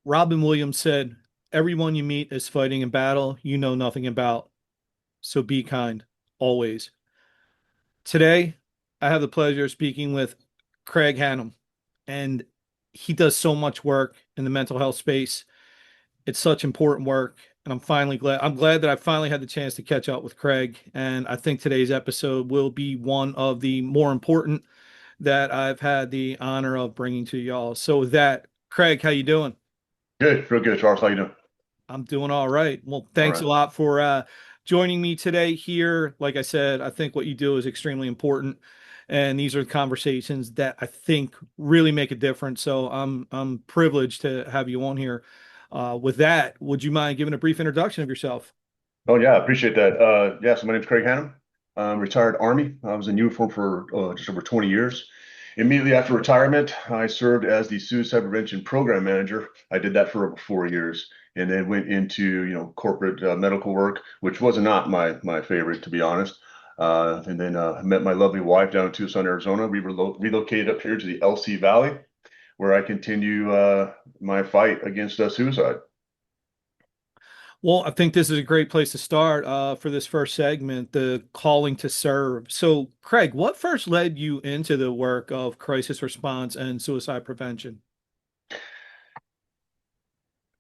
Robin Williams said, "Everyone you meet is fighting a battle you know nothing about. So be kind, always." Today, I have the pleasure of speaking with Craig Hannum, and he does so much work in the mental health space. It's such important work, and I'm glad that I finally had the chance to catch up with Craig, and I think today's episode will be one of the more important that I've had the honor of bringing to y'all. So with that, Craig, how you doing? Good, real good, Charles. How you doing? I'm doing all right. Well, All thanks a right. lot for joining me today here. Like I said, I think what you do is extremely important, and these are conversations that I think really make a difference. So I'm privileged to have you on here. With that, would you mind giving a brief introduction of yourself? Oh yeah, I appreciate that. Yeah, so my name's Craig Hannum. I'm retired Army. I was in uniform for just over 20 years. Immediately after retirement, I served as the suicide prevention program manager. I did that for over 4 years, and then went into corporate medical work, which was not my favorite, to be honest. And then I met my lovely wife down in Tucson, Arizona. We relocated up here to the LC Valley, where I continue my fight against suicide. Well, I think this is a great place to start for this first segment, the calling to serve. So, Craig, what first led you into the work of crisis response and suicide prevention?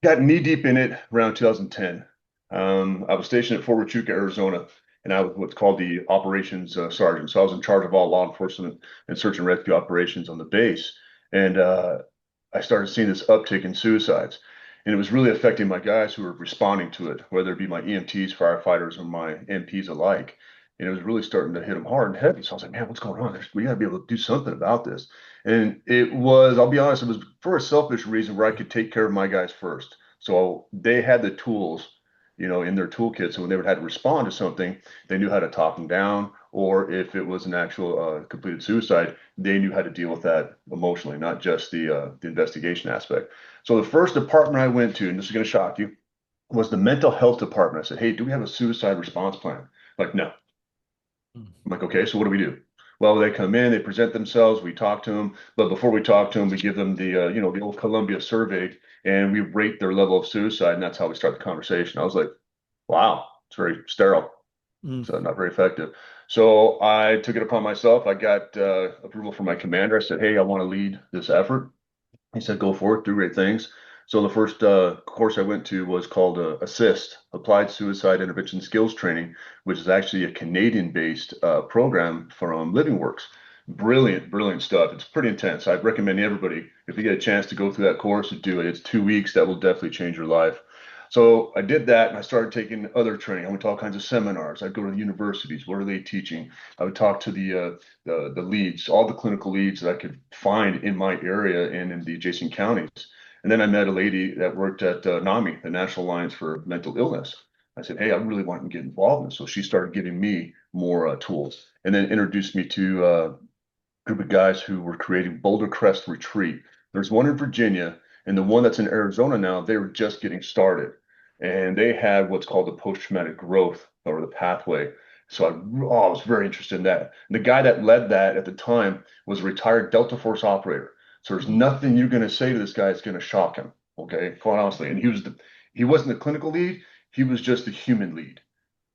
Got knee deep in it around 2010. I was stationed at Fort Huachuca, Arizona, and I was what's called the operations sergeant. So I was in charge of all law enforcement and search and rescue operations on the base. And I started seeing this uptick in suicides. And it was really affecting my guys who were responding to it, whether it be my EMTs, firefighters, or my MPs alike. And it was really starting to hit them hard and heavy. So I was like, man, what's going on? We got to be able to do something about this. And it was, I'll be honest, it was for a selfish reason where I could take care of my guys first. So they had the tools, in their toolkit. So when they would have to respond to something, they knew how to talk them down. Or if it was an actual completed suicide, they knew how to deal with that emotionally, not just the investigation aspect. So the first department I went to, and this is going to shock you, was the mental health department. I said, "Hey, do we have a suicide response plan?" Like, no. I'm like, okay, so what do we do? Well, they come in, they present themselves, we talk to them, but before we talk to them, we give them the old Columbia survey, and we rate their level of suicide, and that's how we start the conversation. I was like, wow, it's very sterile, Mm. so not very effective. So I took it upon myself. I got approval from my commander. I said, hey, I want to lead this effort. He said, go for it, do great things. So the first course I went to was called ASSIST, Applied Suicide Intervention Skills Training, which is actually a Canadian-based program from LivingWorks. Brilliant, brilliant stuff. It's pretty intense. I'd recommend everybody, if you get a chance to go through that course, to do it. It's 2 weeks. That will definitely change your life. So I did that, and I started taking other training. I went to all kinds of seminars. I'd go to the universities. What are they teaching? I would talk to the leads, all the clinical leads that I could find in my area and in the adjacent counties. And then I met a lady that worked at NAMI, the National Alliance for Mental Illness. I said, hey, I really want to get involved in this. So she started giving me more tools, and then introduced me to a group of guys who were creating Boulder Crest Retreat. There's one in Virginia, and the one that's in Arizona now, they were just getting started. And they had what's called the post-traumatic growth or the pathway. So I was very interested in that. And the guy that led that at the time was a retired Delta Force operator. So there's nothing you're going to say to this guy that's going to shock him. Okay, quite honestly. And he wasn't the clinical lead, he was just the human lead.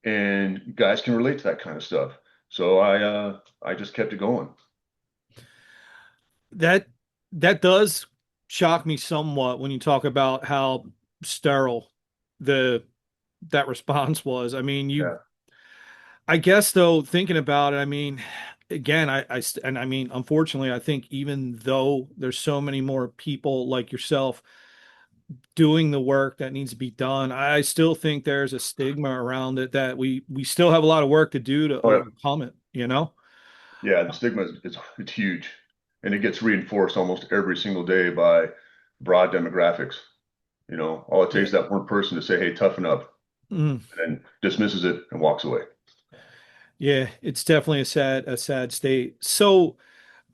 And guys can relate to that kind of stuff. So I just kept it going. That that does shock me somewhat when you talk about how sterile the that response was. I mean, Yeah. I guess though, thinking about it, I mean, again, and I mean, unfortunately, I think even though there's so many more people like yourself doing the work that needs to be done, I still think there's a stigma around it that we still have a lot of work to do to Oh yeah. overcome it, you know? Yeah, the stigma it's huge, and it gets reinforced almost every single day by broad demographics. All it takes Yeah. is that one person to say, "Hey, toughen up," Mm. and then dismisses it and walks away. Yeah, it's definitely a sad state. So,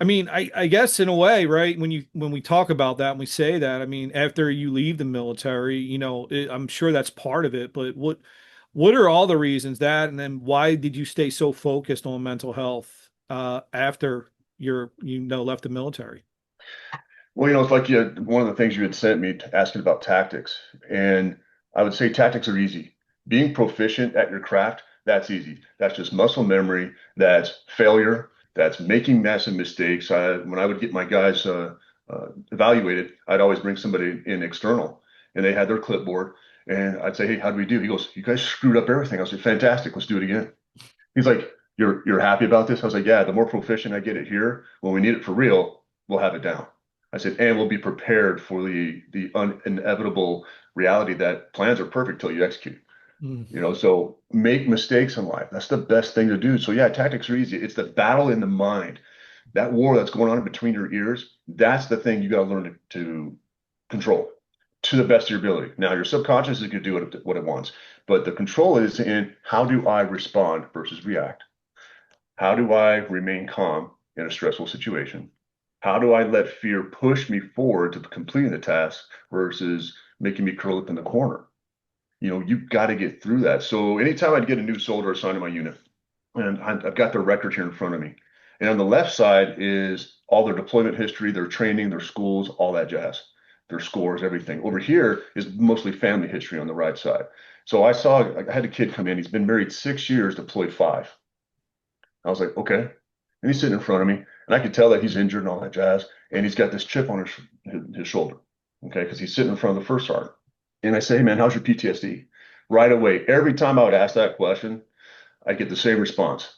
I mean, I guess in a way, right? When we talk about that and we say that, I mean, after you leave the military, I'm sure that's part of it, but what are all the reasons that, and then why did you stay so focused on mental health after you left the military? Well, it's like one of the things you had sent me asking about tactics. And I would say tactics are easy. Being proficient at your craft, that's easy. That's just muscle memory. That's failure. That's making massive mistakes. When I would get my guys evaluated, I'd always bring somebody in external and they had their clipboard. And I'd say, hey, how do we do? He goes, you guys screwed up everything. I was like, fantastic. Let's do it again. He's like, you're happy about this? I was like, yeah, the more proficient I get it here, when we need it for real, we'll have it down. I said, and we'll be prepared for the inevitable reality that plans are perfect till you execute. Mm, So make mistakes in life. That's the best thing to do. So yeah, tactics are easy. It's the battle in the mind. That war that's going on in between your ears, that's the thing you got to learn to control to the best of your ability. Now, your subconscious is going to do what it wants, but the control is in how do I respond versus react? How do I remain calm in a stressful situation? How do I let fear push me forward to completing the task versus making me curl up in the corner? You've got to get through that. So anytime I'd get a new soldier assigned to my unit, and I've got their record here in front of me, and on the left side is all their deployment history, their training, their schools, all that jazz, their scores, everything. Over here is mostly family history on the right side. So I had a kid come in. He's been married 6 years, deployed five. I was like, okay. And he's sitting in front of me, and I could tell that he's injured and all that jazz, and he's got this chip on his shoulder, okay, because he's sitting in front of the first sergeant. And I say, hey, man, how's your PTSD? Right away, every time I would ask that question, I get the same response.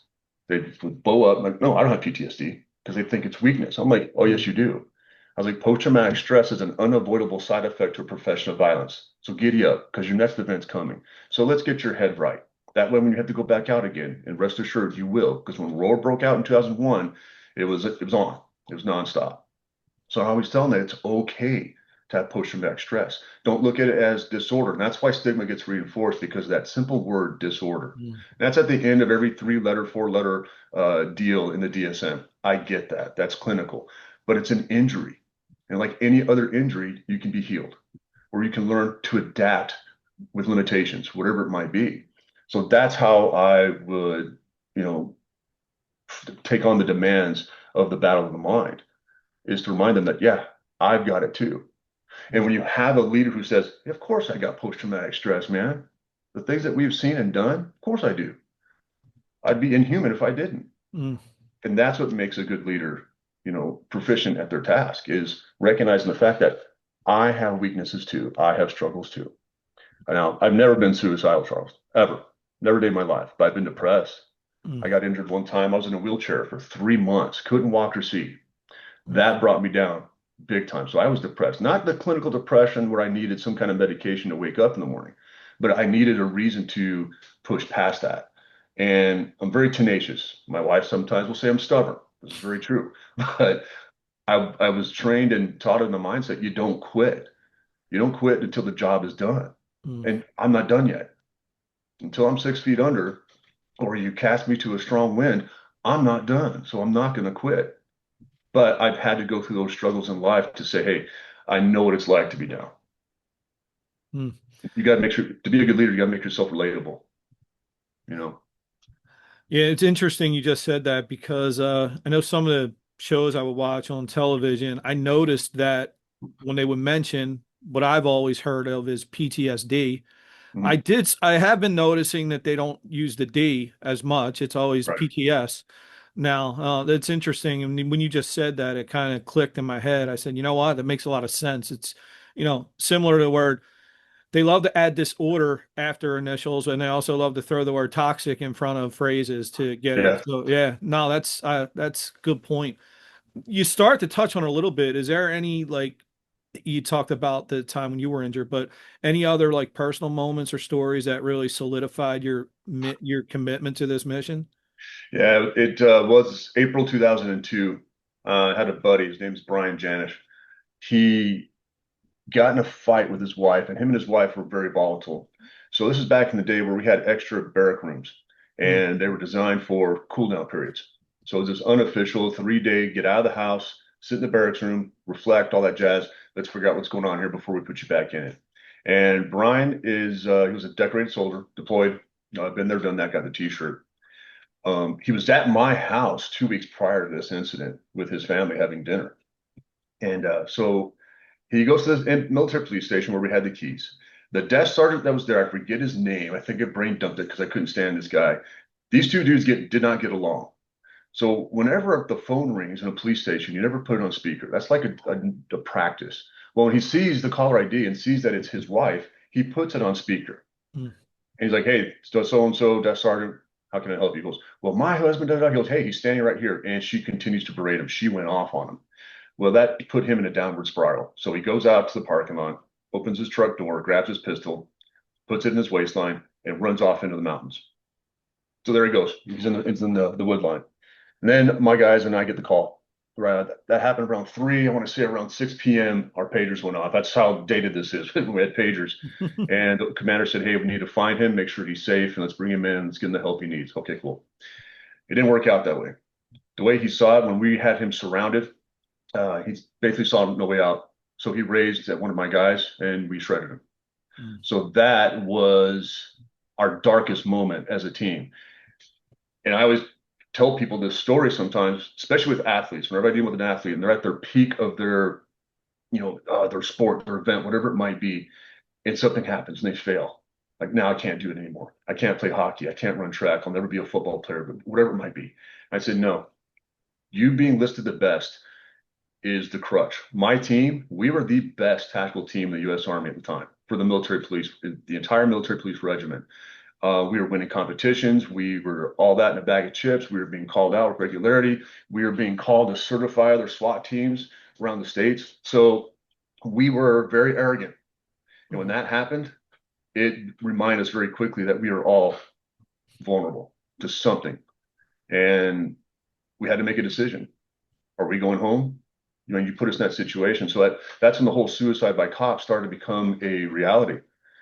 They would blow up. I'm like, no, I don't have PTSD because they think it's weakness. I'm like, oh, yes, mm, you do. I was like, post-traumatic stress is an unavoidable side effect to a profession of violence. So giddy up because your next event's coming. So let's get your head right. That way, when you have to go back out again, and rest assured you will, because when war broke out in 2001, it was on. It was nonstop. So I always tell them that it's okay to have post-traumatic stress. Don't look at it as disorder. And that's why stigma gets reinforced because of that simple word disorder. mm, That's at the end of every three-letter, four-letter deal in the DSM. I get that. That's clinical, but it's an injury. And like any other injury, you can be healed or you can learn to adapt with limitations, whatever it might be. So that's how I would, you know, take on the demands of the battle of the mind is to remind them that, yeah, I've got it too. And when you have a leader who says, yeah, of course I got post-traumatic stress, man. The things that we've seen and done, of course I do. I'd be inhuman if I didn't. mm, And that's what makes a good leader, proficient at their task is recognizing the fact that I have weaknesses too. I have struggles too. Now, I've never been suicidal, Charles, ever. Never a day in my life, but I've been depressed. mm, I got injured one time. I was in a wheelchair for 3 months, couldn't walk or see. mm, That brought me down big time. So I was depressed, not the clinical depression where I needed some kind of medication to wake up in the morning, but I needed a reason to push past that. And I'm very tenacious. My wife sometimes will say I'm stubborn. This is very true. But I was trained and taught in the mindset you don't quit. You don't quit until the job is done. mm. And I'm not done yet. Until I'm 6 feet under, or you cast me to a strong wind, I'm not done. So I'm not going to quit. But I've had to go through those struggles in life to say, hey, I know what it's like to be down. Mm. You got to make sure to be a good leader, you got to make yourself relatable, you know? Yeah, it's interesting you just said that because I know some of the shows I would watch on television, I noticed that when they would mention what I've always heard of is PTSD. Mhm. I have been noticing that they don't use the D as much. It's always Right. PTS. Now, that's interesting. And when you just said that, it kind of clicked in my head. I said, you know what? That makes a lot of sense. It's, similar to the word they love to add disorder after initials, and they also love to throw the word toxic in front of phrases to get it. Yeah. So yeah, no, that's good point. You start to touch on it a little bit. Is there any like you talked about the time when you were injured, but any other like personal moments or stories that really solidified your commitment to this mission? Yeah. It was April 2002. I had a buddy, his name's Brian Janish. He got in a fight with his wife, and him and his wife were very volatile. So this is back in the day where we had extra barrack rooms, Mm, and they were designed for cool down periods. So it was this unofficial 3 day get out of the house, sit in the barracks room, reflect, all that jazz. Let's figure out what's going on here before we put you back in it. And Brian he was a decorated soldier, deployed. I've been there, done that, got the T-shirt. He was at my house 2 weeks prior to this incident with his family having dinner. And so he goes to this military police station where we had the keys. The desk sergeant that was there, I forget his name. I think I brain dumped it because I couldn't stand this guy. These two dudes did not get along. So whenever the phone rings in a police station, you never put it on speaker. That's like a practice. Well, when he sees the caller ID and sees that it's his wife, he puts it on speaker. Mm. And he's like, "Hey, so and so, desk sergeant, how can I help you?" He goes, "Well, my husband does that." He goes, "Hey, he's standing right here." And she continues to berate him. She went off on him. Well, that put him in a downward spiral. So he goes out to the parking lot, opens his truck door, grabs his pistol, puts it in his waistline, and runs off into the mountains. So there he goes. He's in the wood line. And then my guys and I get the call. Right. That happened around 3, I want to say around 6 p.m. Our pagers went off. That's how dated this is. We had pagers. And the commander said, "Hey, we need to find him, make sure he's safe, and let's bring him in. Let's give him the help he needs." Okay, cool. It didn't work out that way. The way he saw it when we had him surrounded, he basically saw no way out. So he raised at one of my guys and we shredded him. Mm. So that was our darkest moment as a team. And I always tell people this story sometimes, especially with athletes. Whenever I deal with an athlete and they're at their peak of their sport, their event, whatever it might be, and something happens and they fail. Like, now I can't do it anymore. I can't play hockey. I can't run track. I'll never be a football player, but whatever it might be. I said, no, you being listed the best is the crutch. My team, we were the best tactical team in the U.S. Army at the time for the military police, the entire military police regiment. We were winning competitions. We were all that in a bag of chips. We were being called out with regularity. We were being called to certify other SWAT teams around the states. So we were very arrogant. And when Mm. that happened, it reminded us very quickly that we are all vulnerable to something. And we had to make a decision. Are we going home? You put us in that situation. So that's when the whole suicide by cop started to become a reality.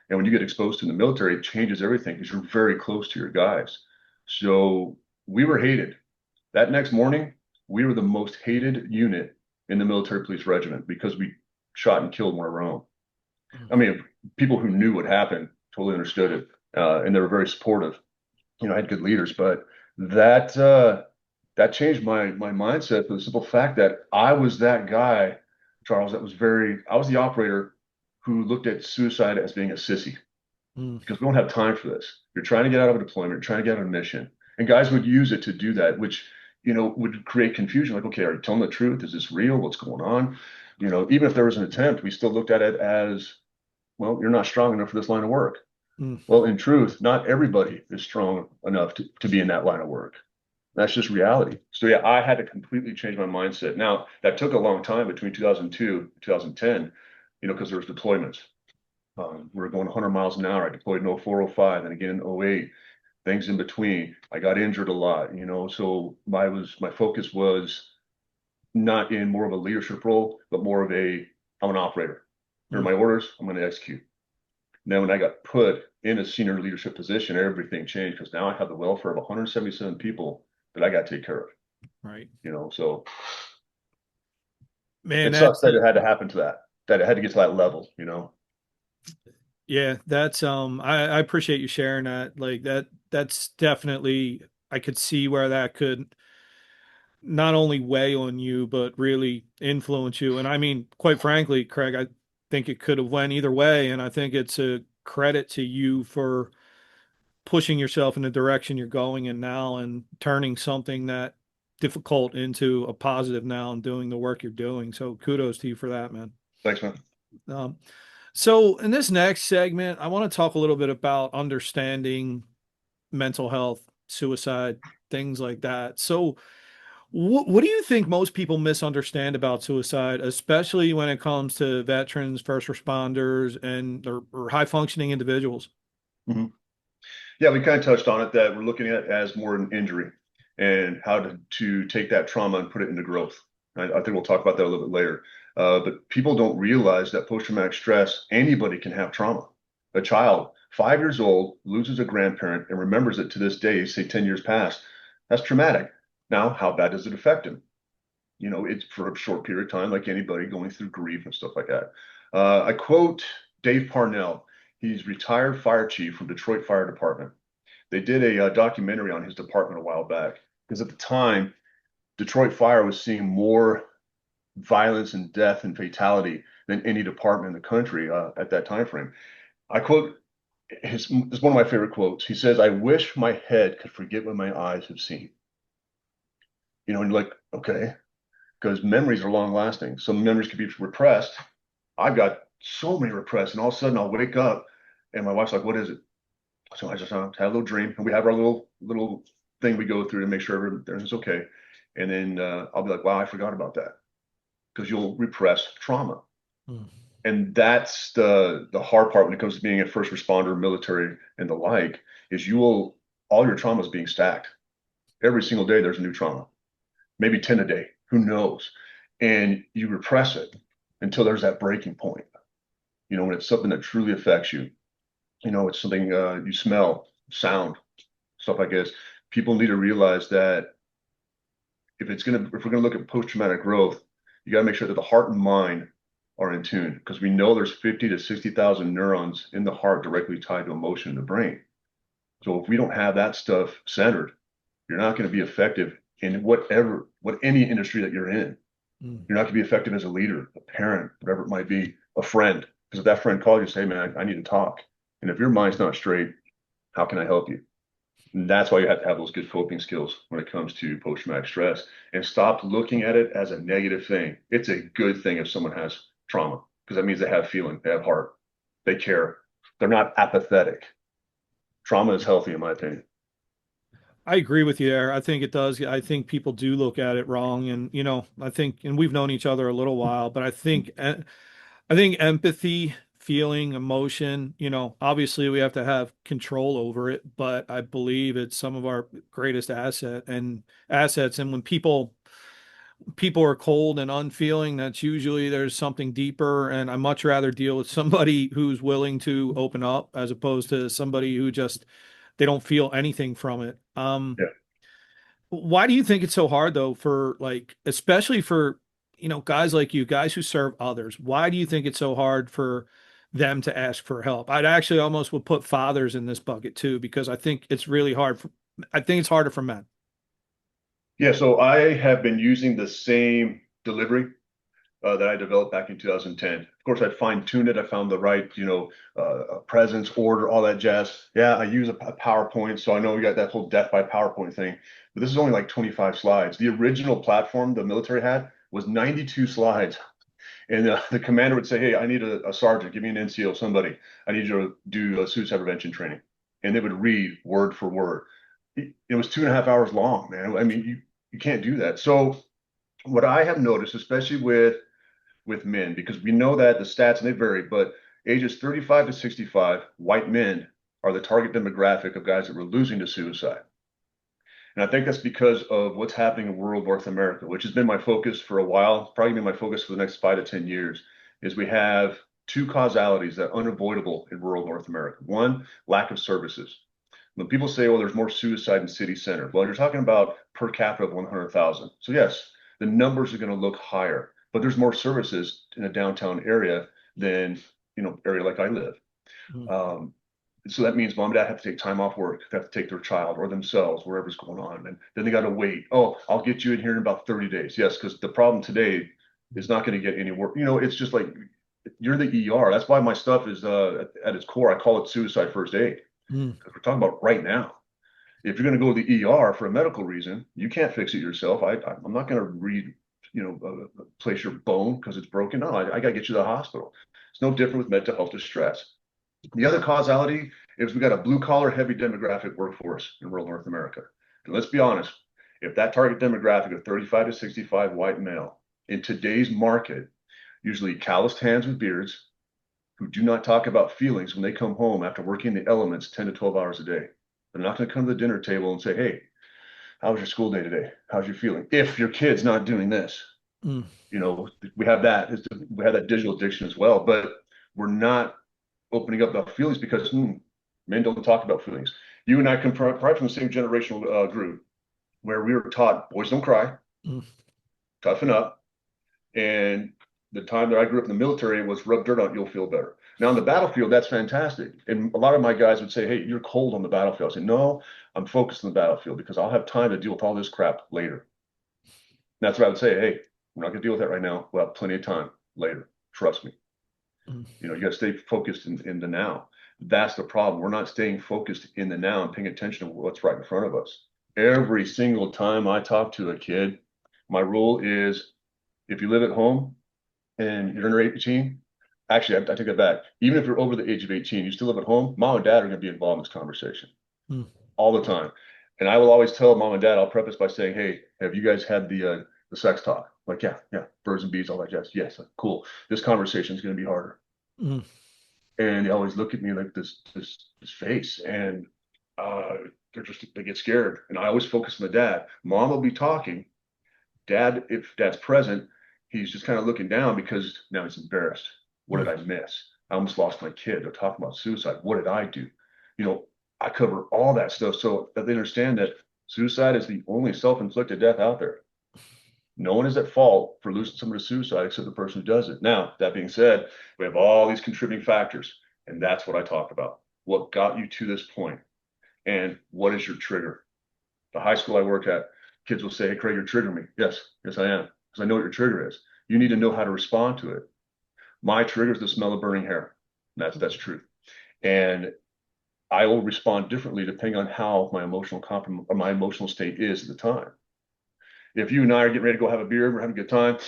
And when you get exposed to the military, it changes everything because you're very close to your guys. So we were hated. That next morning, we were the most hated unit in the military police regiment because we shot and killed one of our own. Mm. I mean, people who knew what happened totally understood it, and they were very supportive. I had good leaders, but that that changed my mindset for the simple fact that I was that guy, Charles, I was the operator who looked at suicide as being a sissy Mm. because we don't have time for this. You're trying to get out of a deployment, you're trying to get out of a mission. And guys would use it to do that, which, would create confusion. Like, okay, are you telling the truth? Is this real? What's going on? Even if there was an attempt, we still looked at it as, well, you're not strong enough for this line of work. Mm. Well, in truth, not everybody is strong enough to be in that line of work. That's just reality. So yeah, I had to completely change my mindset. Now, that took a long time between 2002 and 2010, because there was deployments. We were going 100 miles an hour. I deployed in 04, 05, and again in 08, things in between. I got injured a lot, so my focus was not in more of a leadership role, but more of I'm an operator. Here are Mm. my orders, I'm going to execute. Now, when I got put in a senior leadership position, everything changed because now I have the welfare of 177 people that I got to take care of. Right. So Man, it sucks that's that it had to happen to that it had to get to that level. yeah, that's I appreciate you sharing that. Like that's definitely I could see where that could not only weigh on you, but really influence you. And I mean, quite frankly, Craig, I think it could have went either way. And I think it's a credit to you for pushing yourself in the direction you're going in now and turning something that difficult into a positive now and doing the work you're doing. So kudos to you for that, man. Thanks, man. Um, so in this next segment, I want to talk a little bit about understanding mental health, suicide, things like that. So what do you think most people misunderstand about suicide, especially when it comes to veterans, first responders, and or high functioning individuals? Mhm. Yeah, we kind of touched on it that we're looking at it as more an injury and how to take that trauma and put it into growth. I think we'll talk about that a little bit later. But people don't realize that post-traumatic stress, anybody can have trauma. A child, 5 years old, loses a grandparent and remembers it to this day, say 10 years past. That's traumatic. Now, how bad does it affect him? It's for a short period of time, like anybody going through grief and stuff like that. I quote Dave Parnell. He's retired fire chief from Detroit Fire Department. They did a documentary on his department a while back because at the time, Detroit Fire was seeing more. violence and death and fatality than any department in the country at that time frame. I quote it's one of my favorite quotes. He says, "I wish my head could forget what my eyes have seen." And you're like, okay, because memories are long lasting. Some memories can be repressed. I've got so many repressed, and all of a sudden I'll wake up and my wife's like, "What is it?" So I just had a little dream, and we have our little thing we go through to make sure everything's okay. And then I'll be like, "Wow, I forgot about that," because you'll repress trauma. Mm. And that's the hard part when it comes to being a first responder, military, and the like, is all your trauma is being stacked. Every single day there's a new trauma, maybe 10 a day, who knows? And you repress it until there's that breaking point. When it's something that truly affects you, it's something you smell, sound, stuff like this. People need to realize that if we're gonna look at post-traumatic growth, you got to make sure that the heart and mind are in tune, because we know there's 50 to 60,000 neurons in the heart directly tied to emotion in the brain. So if we don't have that stuff centered, you're not going to be effective in what any industry that you're in. Mm. You're not going to be effective as a leader, a parent, whatever it might be, a friend. Because if that friend calls you, say, "Man, I need to talk." And if your mind's not straight, how can I help you? And that's why you have to have those good coping skills when it comes to post-traumatic stress, and stop looking at it as a negative thing. It's a good thing if someone has trauma, because that means they have feeling, they have heart, they care. They're not apathetic. Trauma is healthy, in my opinion. I agree with you there. I think it does. I think people do look at it wrong, and I think, and we've known each other a little while, but I think empathy, feeling, emotion, obviously we have to have control over it, but I believe it's some of our greatest assets. And when people are cold and unfeeling, that's usually there's something deeper. And I much rather deal with somebody who's willing to open up as opposed to somebody who just they don't feel anything from it. Yeah. Why do you think it's so hard though for like, especially for, guys like you, guys who serve others? Why do you think it's so hard for them to ask for help? I'd actually almost would put fathers in this bucket too, because I think it's really hard I think it's harder for men. Yeah, so I have been using the same delivery that I developed back in 2010. Of course, I fine-tuned it. I found the right, presence, order, all that jazz. Yeah, I use a PowerPoint, so I know we got that whole death by PowerPoint thing. But this is only like 25 slides. The original platform the military had was 92 slides. And the commander would say, "Hey, I need a sergeant, give me an NCO, somebody. I need you to do a suicide prevention training." And they would read word for word. It was 2.5 hours long, man. I mean, you can't do that. So what I have noticed, especially with men, because we know that the stats, and they vary, but ages 35 to 65, white men are the target demographic of guys that we're losing to suicide. And I think that's because of what's happening in rural North America, which has been my focus for a while, probably been my focus for the next 5 to 10 years, is we have two causalities that are unavoidable in rural North America. One, lack of services. When people say, "Oh, there's more suicide in city center," well, you're talking about per capita of 100,000. So yes, the numbers are going to look higher, but there's more services in a downtown area than, area like I live. Mm. Um, so that means mom and dad have to take time off work, they have to take their child or themselves, wherever's going on. And then they got to wait. "Oh, I'll get you in here in about 30 days. Yes, because the problem today is not going to get any work. It's just like you're the ER. That's why my stuff is at its core, I call it suicide first aid, Mm. because we're talking about right now. If you're going to go to the ER for a medical reason, you can't fix it yourself. I'm not going to place your bone because it's broken. No, I got to get you to the hospital. It's no different with mental health distress. The other causality is we got a blue collar heavy demographic workforce in rural North America. And let's be honest, if that target demographic of 35 to 65 white male in today's market, usually calloused hands with beards, who do not talk about feelings when they come home after working the elements 10 to 12 hours a day. They're not going to come to the dinner table and say, "Hey, how was your school day today? How's your feeling?" If your kid's not doing this, Mm. you know, we have that. We have that digital addiction as well, but we're not opening up about feelings because men don't talk about feelings. You and I come probably from the same generational group where we were taught boys don't cry, Mm. toughen up, and the time that I grew up in the military was rub dirt on it, you'll feel better. Now on the battlefield, that's fantastic. And a lot of my guys would say, "Hey, you're cold on the battlefield." I say, "No, I'm focused on the battlefield because I'll have time to deal with all this crap later." And that's what I would say. Hey, We're not going to deal with that right now. We'll have plenty of time later. Trust me. Mm. You got to stay focused in the now. That's the problem. We're not staying focused in the now and paying attention to what's right in front of us. Every single time I talk to a kid, my rule is if you live at home and you're under 18, actually, I take that back. Even if you're over the age of 18, you still live at home, mom and dad are going to be involved in this conversation Mm. all the time. And I will always tell mom and dad, I'll preface by saying, hey, have you guys had the sex talk? Like, yeah, yeah, birds and bees, all that jazz. Yes, cool. This conversation is going to be harder. Mm. And they always look at me like this face, and uh, they get scared. And I always focus on the dad. Mom will be talking. Dad, if dad's present, he's just kind of looking down because now he's embarrassed. What did Mm. I miss? I almost lost my kid. They're talking about suicide. What did I do? You know, I cover all that stuff so that they understand that suicide is the only self-inflicted death out there. No one is at fault for losing someone to suicide except the person who does it. Now, that being said, we have all these contributing factors, and that's what I talk about. What got you to this point, and what is your trigger? The high school I work at, kids will say, "Hey, Craig, you're triggering me." Yes, yes, I am, because I know what your trigger is. You need to know how to respond to it. My trigger is the smell of burning hair. That's true, and I will respond differently depending on how my emotional state is at the time. If you and I are getting ready to go have a beer, we're having a good time,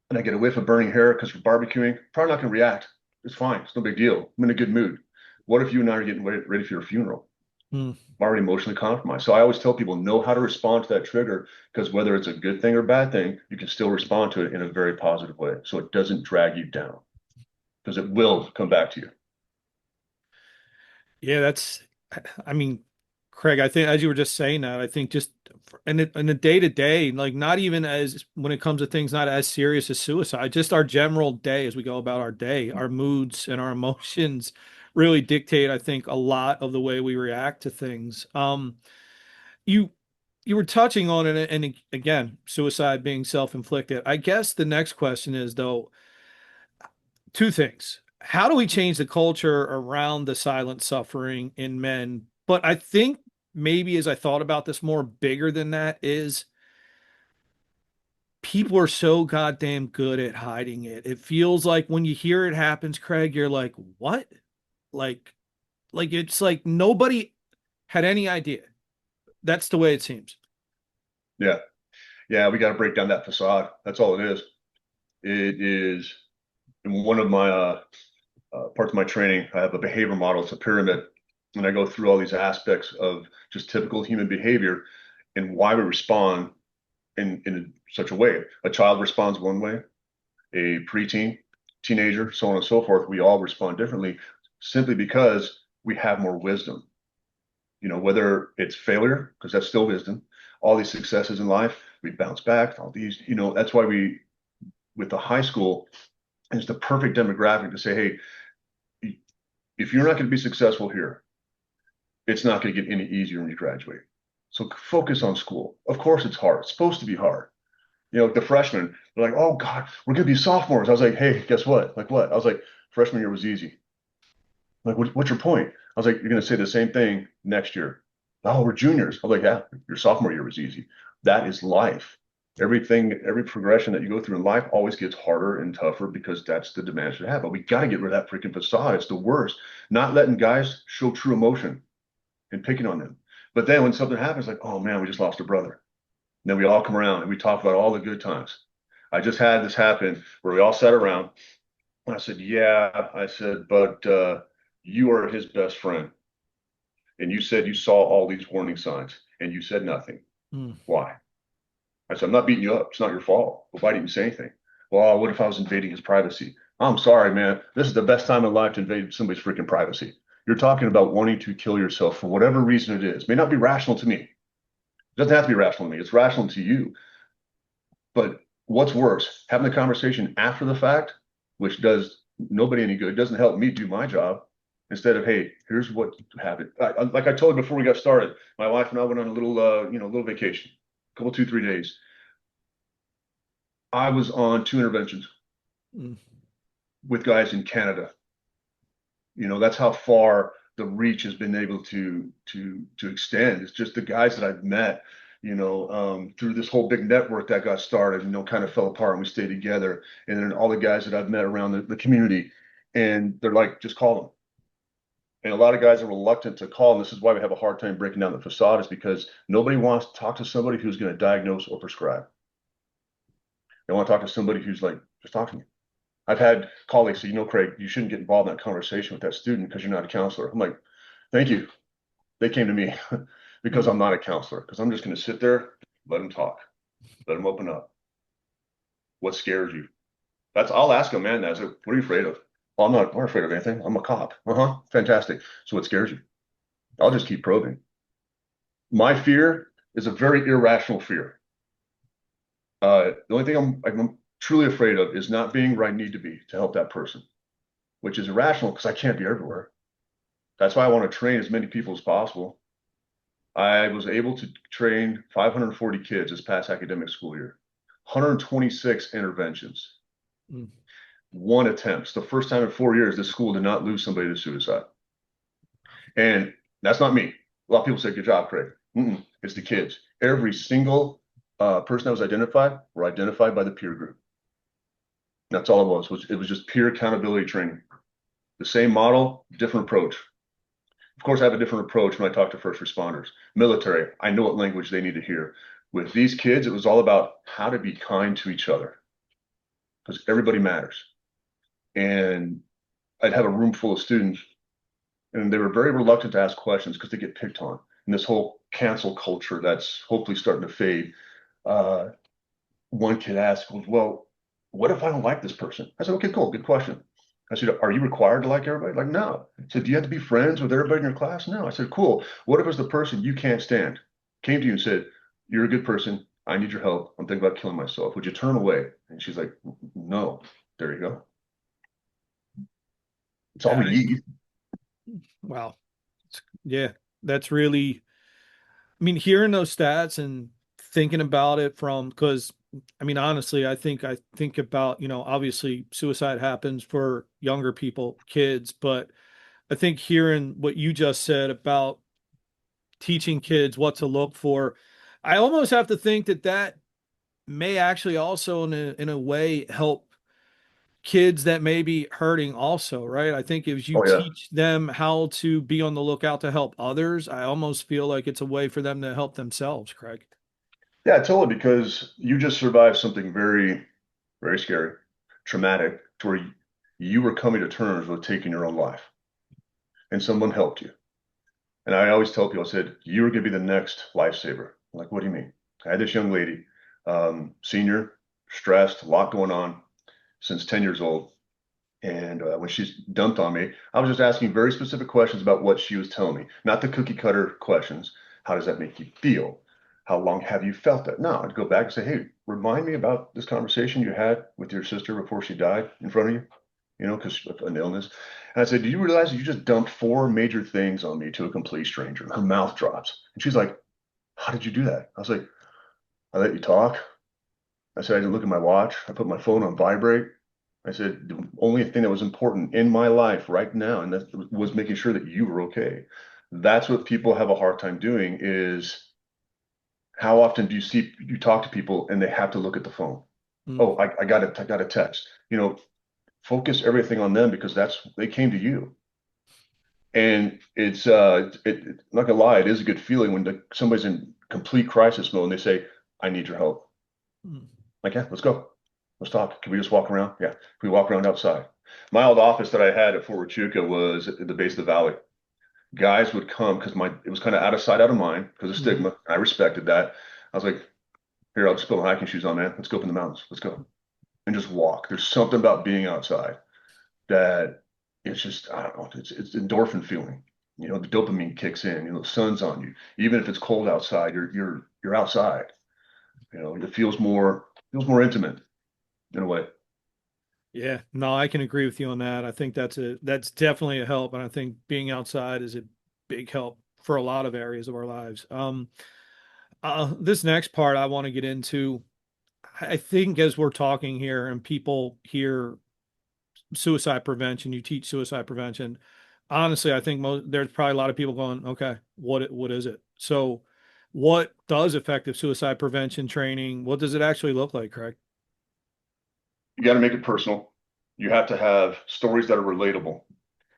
and I get a whiff of burning hair because we're barbecuing, probably not going to react. It's fine. It's no big deal. I'm in a good mood. What if you and I are getting ready for your funeral? Mm. I'm already emotionally compromised. So I always tell people know how to respond to that trigger because whether it's a good thing or bad thing, you can still respond to it in a very positive way. So it doesn't drag you down because it will come back to you. Yeah, I mean, Craig, I think as you were just saying that, I think just in the day to day, like not even as when it comes to things not as serious as suicide, just our general day as we go about our day, our moods and our emotions really dictate, I think, a lot of the way we react to things. You you were touching on it, and again, suicide being self-inflicted. I guess the next question is though, two things. How do we change the culture around the silent suffering in men? But I think maybe as I thought about this more, bigger than that is people are so goddamn good at hiding it. It feels like when you hear it happens, Craig, you're like, what? Like, like it's like nobody had any idea. That's the way it seems. Yeah. Yeah. We got to break down that facade. That's all it is. It is in one of my parts of my training. I have a behavior model. It's a pyramid. And I go through all these aspects of just typical human behavior and why we respond in such a way. A child responds one way, a preteen, teenager, so on and so forth. We all respond differently simply because we have more wisdom. Whether it's failure, because that's still wisdom, all these successes in life, we bounce back, all these, that's why with the high school, it's the perfect demographic to say, hey, if you're not going to be successful here, it's not going to get any easier when you graduate. So focus on school. Of course, it's hard. It's supposed to be hard. The freshmen, they're like, oh God, we're gonna be sophomores. I was like, hey, guess what? Like what? I was like, freshman year was easy. Like, what's your point? I was like, you're gonna say the same thing next year. Oh, we're juniors. I was like, yeah, your sophomore year was easy. That is life. Every progression that you go through in life always gets harder and tougher because that's the demands you have. But we got to get rid of that freaking facade. It's the worst. Not letting guys show true emotion and picking on them. But then when something happens, like, oh man, we just lost a brother. And then we all come around and we talk about all the good times. I just had this happen where we all sat around. And I said, yeah, I said, but you are his best friend. And you said you saw all these warning signs and you said nothing. Mm. Why? I said, I'm not beating you up. It's not your fault. But why didn't you say anything? Well, what if I was invading his privacy? I'm sorry, man. This is the best time in life to invade somebody's freaking privacy. You're talking about wanting to kill yourself for whatever reason it is. It may not be rational to me. It doesn't have to be rational to me. It's rational to you. But what's worse, having the conversation after the fact, which does nobody any good, doesn't help me do my job. Instead of, hey, here's what happened. Like I told you before we got started, my wife and I went on a little vacation, a couple, 2, 3 days. I was on 2 interventions Mm. with guys in Canada. That's how far the reach has been able to extend. It's just the guys that I've met. through this whole big network that got started, kind of fell apart and we stayed together. And then all the guys that I've met around the community, and they're like, just call them. And a lot of guys are reluctant to call, and this is why we have a hard time breaking down the facade, is because nobody wants to talk to somebody who's going to diagnose or prescribe. They want to talk to somebody who's like, just talk to me. I've had colleagues say, Craig, you shouldn't get involved in that conversation with that student because you're not a counselor. I'm like, thank you. They came to me because Mm, I'm not a counselor, because I'm just going to sit there, let them talk, let them open up. What scares you? I'll ask them, man. That's it. What are you afraid of? Well, I'm not afraid of anything. I'm a cop. Uh-huh. Fantastic. So what scares you? I'll just keep probing. My fear is a very irrational fear. The only thing I'm truly afraid of is not being where I need to be to help that person, which is irrational because I can't be everywhere. That's why I want to train as many people as possible. I was able to train 540 kids this past academic school year, 126 interventions, mm. one attempt. The first time in 4 years, this school did not lose somebody to suicide. And that's not me. A lot of people say, good job, Craig. It's the kids. Every single person that was identified were identified by the peer group. That's all it was just peer accountability training. The same model, different approach. Of course, I have a different approach when I talk to first responders. Military, I know what language they need to hear. With these kids, it was all about how to be kind to each other because everybody matters. And I'd have a room full of students, and they were very reluctant to ask questions because they get picked on. And this whole cancel culture that's hopefully starting to fade. Uh, One kid asked, well, what if I don't like this person? I said, okay, cool, good question. I said, are you required to like everybody? Like, no. I said, do you have to be friends with everybody in your class? No. I said, cool. What if it's the person you can't stand came to you and said, you're a good person. I need your help. I'm thinking about killing myself. Would you turn away? And she's like, no. There you go. It's all Yeah, we need. wow. Yeah, that's really, I mean, hearing those stats and thinking about it from, because I mean, honestly, I think about, obviously suicide happens for younger people, kids, but I think hearing what you just said about teaching kids what to look for, I almost have to think that that may actually also in a way help kids that may be hurting also, right? I think if you Oh, yeah. teach them how to be on the lookout to help others, I almost feel like it's a way for them to help themselves, Craig. Yeah, totally. Because you just survived something very, very scary, traumatic, to where you were coming to terms with taking your own life and someone helped you. And I always tell people, I said, you are going to be the next lifesaver. I'm like, what do you mean? I had this young lady, senior, stressed, a lot going on since 10 years old. And when she dumped on me, I was just asking very specific questions about what she was telling me, not the cookie cutter questions. How does that make you feel? How long have you felt that? No, I'd go back and say, hey, remind me about this conversation you had with your sister before she died in front of you, because of an illness. And I said, do you realize that you just dumped four major things on me to a complete stranger? Her mouth drops. And she's like, how did you do that? I was like, I let you talk. I said, I didn't look at my watch. I put my phone on vibrate. I said, the only thing that was important in my life right now, and that was making sure that you were okay. That's what people have a hard time doing is how often do you talk to people and they have to look at the phone? Mm, Oh, I got a text. Focus everything on them because they came to you. And I'm not gonna lie, it is a good feeling when somebody's in complete crisis mode and they say, I need your help. mm, Like, yeah, let's go. Let's talk. Can we just walk around? Yeah. Can we walk around outside? My old office that I had at Fort Huachuca was at the base of the valley. Guys would come because it was kind of out of sight, out of mind because of mm. stigma. I respected that. I was like, here, I'll just put my hiking shoes on, man. Let's go up in the mountains. Let's go. And just walk. There's something about being outside that it's just, I don't know, it's endorphin feeling. The dopamine kicks in, the sun's on you. Even if it's cold outside, you're outside. It feels more intimate in a way. Yeah, no, I can agree with you on that. I think that's definitely a help, and I think being outside is a big help for a lot of areas of our lives. This next part I want to get into, I think as we're talking here and people hear suicide prevention, you teach suicide prevention. Honestly, I think there's probably a lot of people going, okay, what is it? So What does effective suicide prevention training, what does it actually look like, Craig? You got to make it personal. You have to have stories that are relatable.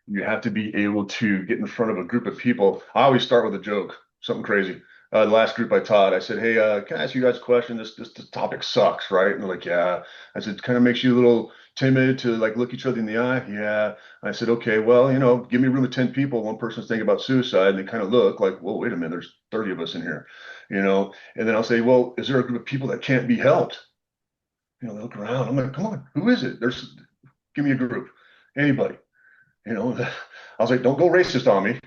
You have to be able to get in front of a group of people. I always start with a joke, something crazy. The last group I taught, I said, "Hey, can I ask you guys a question? This topic sucks, right?" And they're like, "Yeah." I said, "Kind of makes you a little timid to like look each other in the eye." Yeah. I said, "Okay, well, give me a room of 10 people. One person's thinking about suicide, and they kind of look like, whoa, wait a minute, there's 30 of us in here, And then I'll say, well, is there a group of people that can't be helped? They look around. I'm like, come on, who is it? Give me a group, anybody. You know, I was like, don't go racist on me.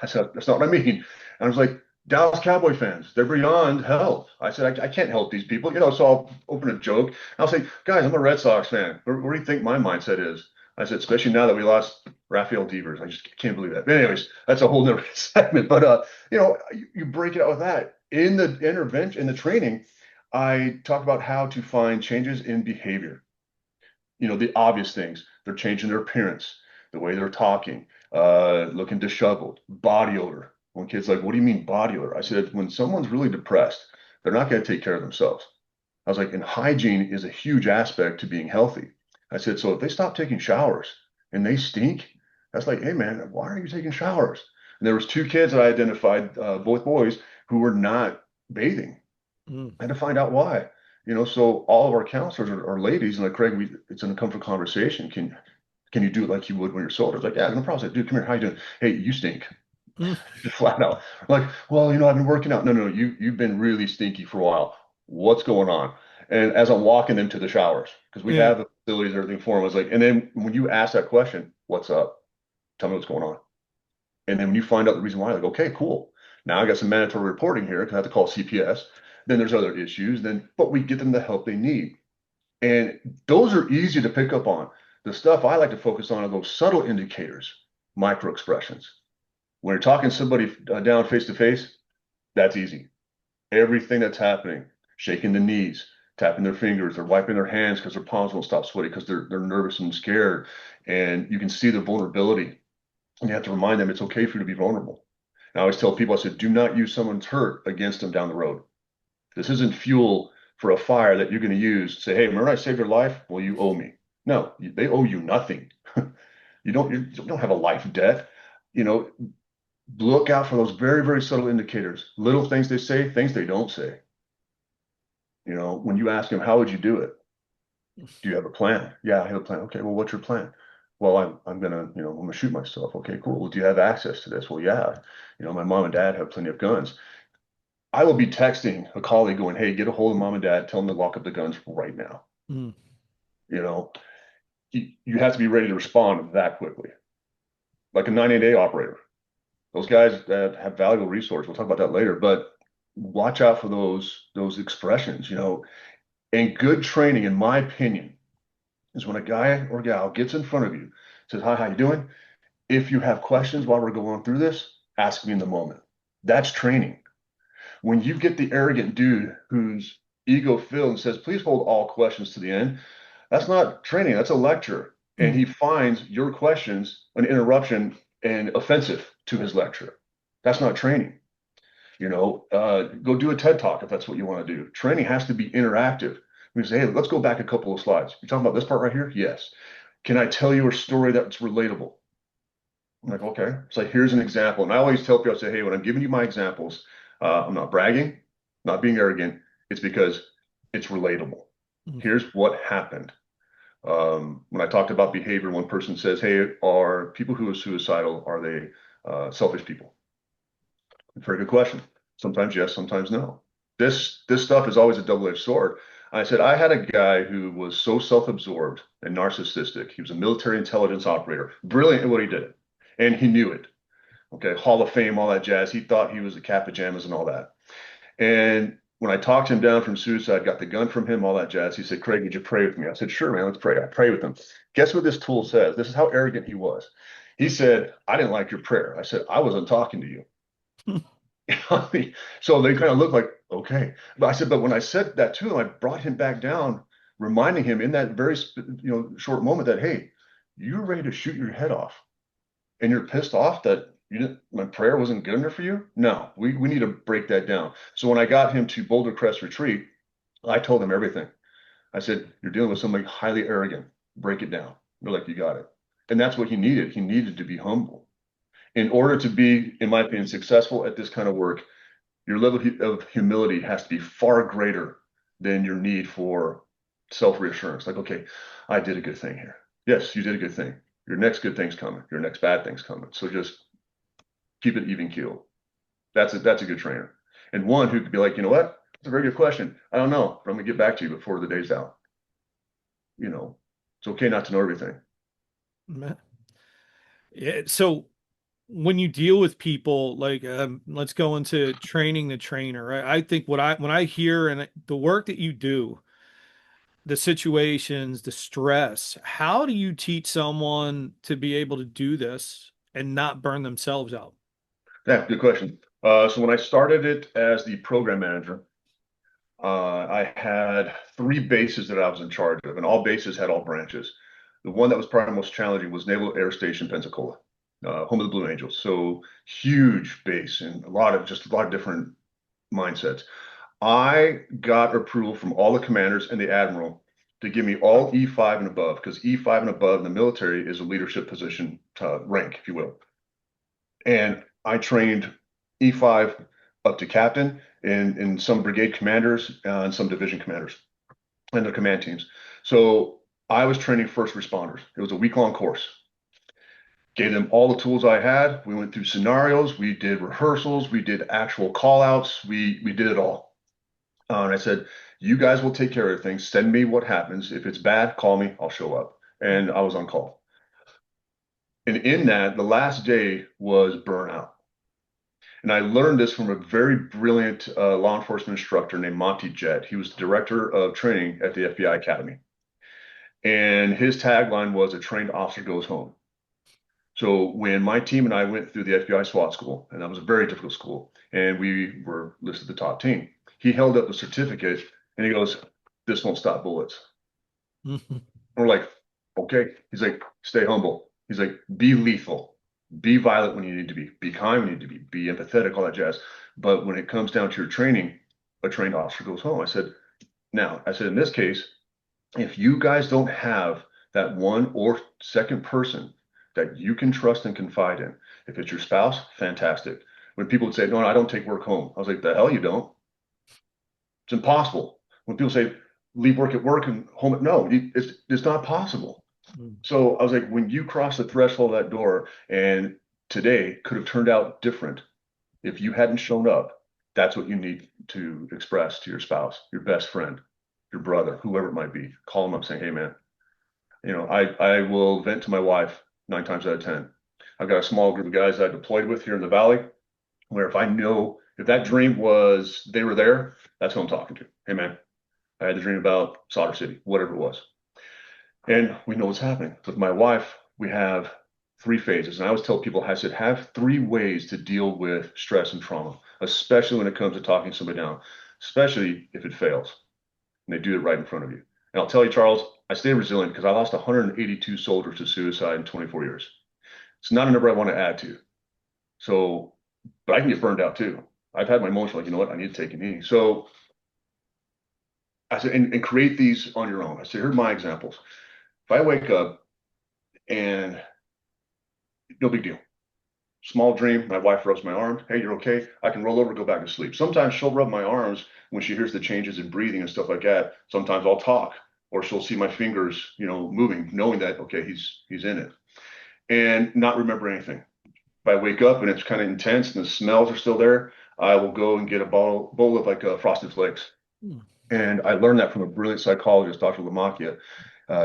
I said, that's not what I mean. And I was like, Dallas Cowboy fans, they're beyond help. I said, I can't help these people, so I'll open a joke. I'll say, guys, I'm a Red Sox fan. Where do you think my mindset is? I said, especially now that we lost Rafael Devers. I just can't believe that. But anyways, that's a whole nother segment. But you break it out with that. In the intervention, in the training, I talk about how to find changes in behavior, the obvious things. They're changing their appearance, the way they're talking, looking disheveled, body odor. When kids like, what do you mean body odor? I said, when someone's really depressed, they're not going to take care of themselves. I was like, and hygiene is a huge aspect to being healthy. I said, so if they stop taking showers and they stink, that's like, hey man, why are you taking showers? And there was two kids that I identified, both boys, who were not bathing. Mm, I had to find out why. So all of our counselors are ladies, and like Craig, it's an uncomfortable conversation. Can you do it like you would when you're sober? It's like, yeah, no problem. I said, dude, come here. How you doing? Hey, you stink. mm, Just flat out. Like, well, I've been working out. No, no, you've been really stinky for a while. What's going on? And as I'm walking them to the showers, because we yeah. have the facilities, and everything for them, I was like, and then when you ask that question, what's up? Tell me what's going on. And then when you find out the reason why, like, okay, cool. Now I got some mandatory reporting here because I have to call CPS. Then there's other issues. But we get them the help they need. And those are easy to pick up on. The stuff I like to focus on are those subtle indicators, micro expressions. When you're talking to somebody down face to face, that's easy. Everything that's happening, shaking the knees, tapping their fingers, they're wiping their hands because their palms won't stop sweating because they're nervous and scared. And you can see the vulnerability. And you have to remind them it's okay for you to be vulnerable. And I always tell people, I said, do not use someone's hurt against them down the road. This isn't fuel for a fire that you're going to use. Say, hey, remember I saved your life? Well, you owe me. No, they owe you nothing. You don't have a life debt. You know, look out for those very, very subtle indicators, little things they say, things they don't say. When you ask them, how would you do it? Do you have a plan? Yeah, I have a plan. Okay, well, what's your plan? Well, I'm gonna, I'm gonna shoot myself. Okay, cool. Well, do you have access to this? Well, yeah. My mom and dad have plenty of guns. I will be texting a colleague going, hey, get a hold of mom and dad, tell them to lock up the guns right now. Mm, You know, you have to be ready to respond that quickly. Like a 98A operator. Those guys that have valuable resource. We'll talk about that later, but watch out for those expressions, and good training, in my opinion, is when a guy or gal gets in front of you, says, hi, how you doing? If you have questions while we're going through this, ask me in the moment. That's training. When you get the arrogant dude who's ego filled and says, please hold all questions to the end, that's not training, that's a lecture. And mm, he finds your questions an interruption and offensive to his lecture. That's not training. Go do a TED talk if that's what you want to do. Training has to be interactive. We say, hey, let's go back a couple of slides. You're talking about this part right here? Yes. Can I tell you a story that's relatable? I'm like, okay. It's like, here's an example. And I always tell people, I say, hey, when I'm giving you my examples, I'm not bragging, not being arrogant. It's because it's relatable. mm. Here's what happened. When I talked about behavior, one person says, hey, are people who are suicidal, are they selfish people? Very good question. Sometimes yes, sometimes no. This stuff is always a double-edged sword. I said I had a guy who was so self-absorbed and narcissistic. He was a military intelligence operator, brilliant at what he did, and he knew it. Okay, Hall of Fame, all that jazz. He thought he was a cat pajamas and all that. And when I talked him down from suicide, got the gun from him, all that jazz, he said, Craig, would you pray with me? I said, sure, man, let's pray. I pray with him. Guess what this tool says? This is how arrogant he was. He said, I didn't like your prayer. I said, I wasn't talking to you. So they kind of look like, okay. But I said, but when I said that to him, I brought him back down, reminding him in that very, short moment that, hey, you're ready to shoot your head off and you're pissed off that My prayer wasn't good enough for you? No, we need to break that down. So when I got him to Boulder Crest Retreat, I told him everything. I said, you're dealing with somebody highly arrogant. Break it down. They're like, you got it. And that's what he needed. He needed to be humble. In order to be, in my opinion, successful at this kind of work, your level of humility has to be far greater than your need for self-reassurance. Like, okay, I did a good thing here. Yes, you did a good thing. Your next good thing's coming. Your next bad thing's coming. So just keep it even keel. That's a good trainer. And one who could be like, you know what? It's a very good question. I don't know, but I'm gonna get back to you before the day's out. You know, it's okay not to know everything. Yeah, so when you deal with people, like let's go into training the trainer, right? I think when I hear and the work that you do, the situations, the stress, how do you teach someone to be able to do this and not burn themselves out? Yeah, good question. So when I started it as the program manager, I had three bases that I was in charge of, and all bases had all branches. The one that was probably most challenging was Naval Air Station Pensacola, home of the Blue Angels. So huge base and a lot of different mindsets. I got approval from all the commanders and the admiral to give me all E5 and above, because E5 and above in the military is a leadership position rank, if you will. And I trained E5 up to captain in some brigade commanders and some division commanders and their command teams. So I was training first responders. It was a week-long course. Gave them all the tools I had. We went through scenarios. We did rehearsals. We did actual call outs. We did it all. And I said, you guys will take care of things. Send me what happens. If it's bad, call me. I'll show up. And I was on call. And in that, the last day was burnout. And I learned this from a very brilliant law enforcement instructor named Monty Jett. He was the director of training at the FBI Academy. And his tagline was a trained officer goes home. So when my team and I went through the FBI SWAT school, and that was a very difficult school, and we were listed the top team, he held up the certificate and he goes, this won't stop bullets. And we're like, okay. He's like, stay humble. He's like, be lethal, be violent when you need to be kind when you need to be empathetic, all that jazz. But when it comes down to your training, a trained officer goes home. I said, in this case, if you guys don't have that one or second person that you can trust and confide in, if it's your spouse, fantastic. When people would say, no, I don't take work home, I was like, the hell you don't. It's impossible. When people say, leave work at work and home at no, it's not possible. So I was like, when you cross the threshold of that door, and today could have turned out different if you hadn't shown up, that's what you need to express to your spouse, your best friend, your brother, whoever it might be. Call them up saying, hey man, I will vent to my wife 9 times out of 10. I've got a small group of guys I deployed with here in the valley where if I know if that dream was they were there, that's who I'm talking to. Hey man, I had the dream about Solder City, whatever it was. And we know what's happening. With my wife, we have three phases. And I always tell people, I said, have three ways to deal with stress and trauma, especially when it comes to talking somebody down, especially if it fails and they do it right in front of you. And I'll tell you, Charles, I stay resilient because I lost 182 soldiers to suicide in 24 years. It's not a number I want to add to. So, but I can get burned out too. I've had my moments like, you know what, I need to take a knee. So I said, and create these on your own. I said, here's my examples. If I wake up and no big deal, small dream, my wife rubs my arm. Hey, you're okay. I can roll over, go back to sleep. Sometimes she'll rub my arms when she hears the changes in breathing and stuff like that. Sometimes I'll talk, or she'll see my fingers, moving, knowing that okay, he's in it, and not remember anything. If I wake up and it's kind of intense and the smells are still there, I will go and get a bowl of like Frosted Flakes. And I learned that from a brilliant psychologist, Dr. Lamakia.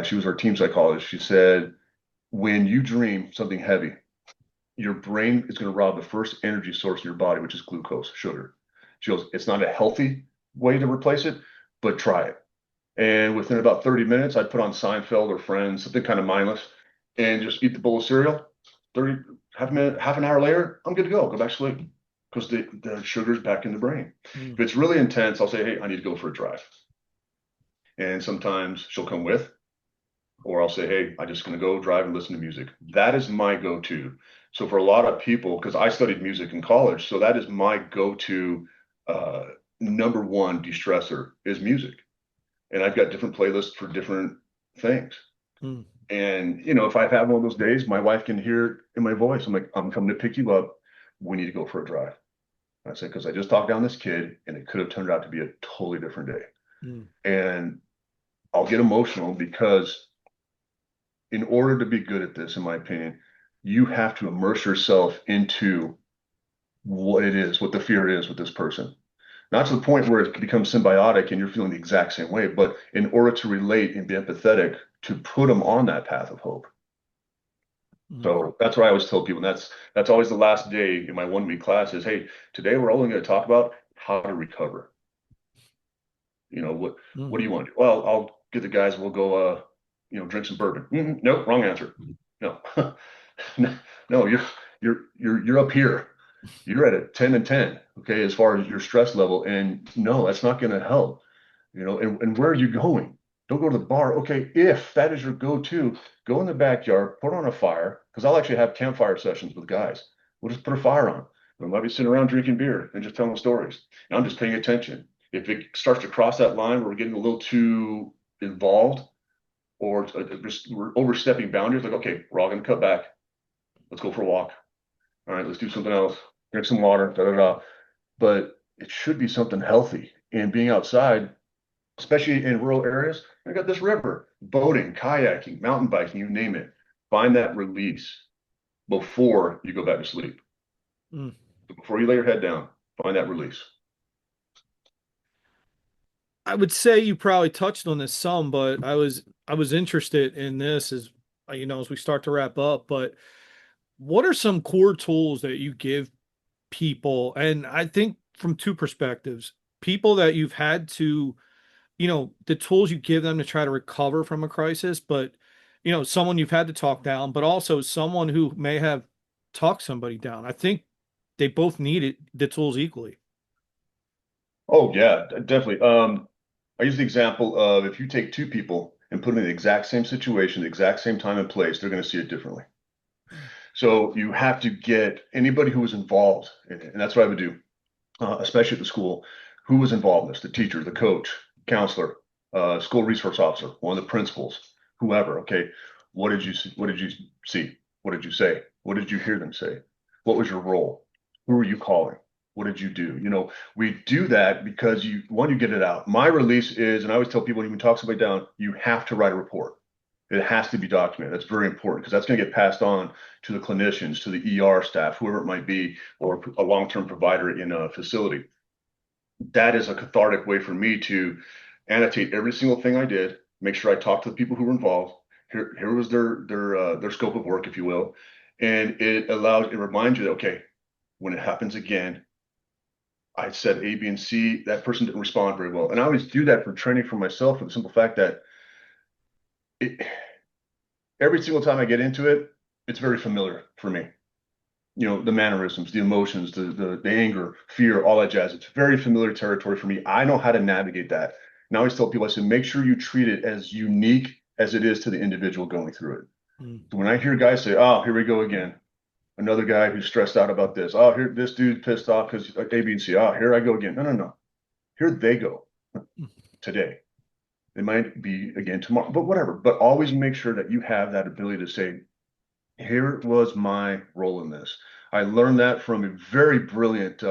She was our team psychologist. She said, when you dream something heavy, your brain is going to rob the first energy source in your body, which is glucose, sugar. She goes, it's not a healthy way to replace it, but try it. And within about 30 minutes, I'd put on Seinfeld or Friends, something kind of mindless, and just eat the bowl of cereal. 30, half an hour later, I'm good to go. Go back to sleep because the sugar's back in the brain. If it's really intense, I'll say, hey, I need to go for a drive. And sometimes she'll come with, or I'll say, hey, I'm just going to go drive and listen to music. That is my go-to. So for a lot of people, because I studied music in college, so that is my go-to uh, number one de-stressor is music. And I've got different playlists for different things. Mm, And if I have one of those days, my wife can hear it in my voice. I'm like, I'm coming to pick you up. We need to go for a drive. I said, because I just talked down this kid and it could have turned out to be a totally different day. mm, And I'll get emotional because in order to be good at this, in my opinion, you have to immerse yourself into what it is, what the fear is with this person. Not to the point where it becomes symbiotic and you're feeling the exact same way, but in order to relate and be empathetic, to put them on that path of hope. mm, So that's what I always tell people. And that's always the last day in my 1 week class is, hey, today we're only going to talk about how to recover. What do mm, you want to do? Well, I'll get the guys, we'll go drink some bourbon. Nope, wrong answer. No. No, you're up here. You're at a 10 and 10, okay, as far as your stress level. And no, that's not going to help. And where are you going? Don't go to the bar. Okay, if that is your go-to, go in the backyard, put on a fire, because I'll actually have campfire sessions with guys. We'll just put a fire on. We might be sitting around drinking beer and just telling stories. And I'm just paying attention. If it starts to cross that line where we're getting a little too involved or just we're overstepping boundaries, like, okay, we're all going to cut back. Let's go for a walk. All right, let's do something else. Drink some water, da da da. But it should be something healthy. And being outside, especially in rural areas, I got this river, boating, kayaking, mountain biking, you name it. Find that release before you go back to sleep. mm. So before you lay your head down, find that release. I would say you probably touched on this some, but I was interested in this as we start to wrap up. But what are some core tools that you give people? And I think from two perspectives, people that you've had to, the tools you give them to try to recover from a crisis, but someone you've had to talk down, but also someone who may have talked somebody down. I think they both need the tools equally. Oh yeah, definitely. I use the example of if you take two people and put them in the exact same situation, the exact same time and place, they're going to see it differently. So you have to get anybody who was involved in it, and that's what I would do, especially at the school. Who was involved in this? The teacher, the coach, counselor, school resource officer, one of the principals, whoever. Okay, what did you see? What did you see? What did you say? What did you hear them say? What was your role? Who were you calling? What did you do? We do that because you get it out. My release is, and I always tell people, when you talk somebody down, you have to write a report. It has to be documented. That's very important because that's going to get passed on to the clinicians, to the ER staff, whoever it might be, or a long-term provider in a facility. That is a cathartic way for me to annotate every single thing I did, make sure I talked to the people who were involved. Here was their scope of work, if you will, and it reminds you that, okay, when it happens again, I said A, B, and C. That person didn't respond very well, and I always do that for training for myself for the simple fact that it, every single time I get into it, it's very familiar for me. The mannerisms, the emotions, the anger, fear, all that jazz. It's very familiar territory for me. I know how to navigate that. And I always tell people, I said, make sure you treat it as unique as it is to the individual going through it. Mm, So when I hear guys say, oh, here we go again, another guy who's stressed out about this. Oh, here, this dude pissed off because A, B, and C. Oh, here I go again. No, no, no. Here they go today. It might be again tomorrow, but whatever. But always make sure that you have that ability to say, here was my role in this. I learned that from a very brilliant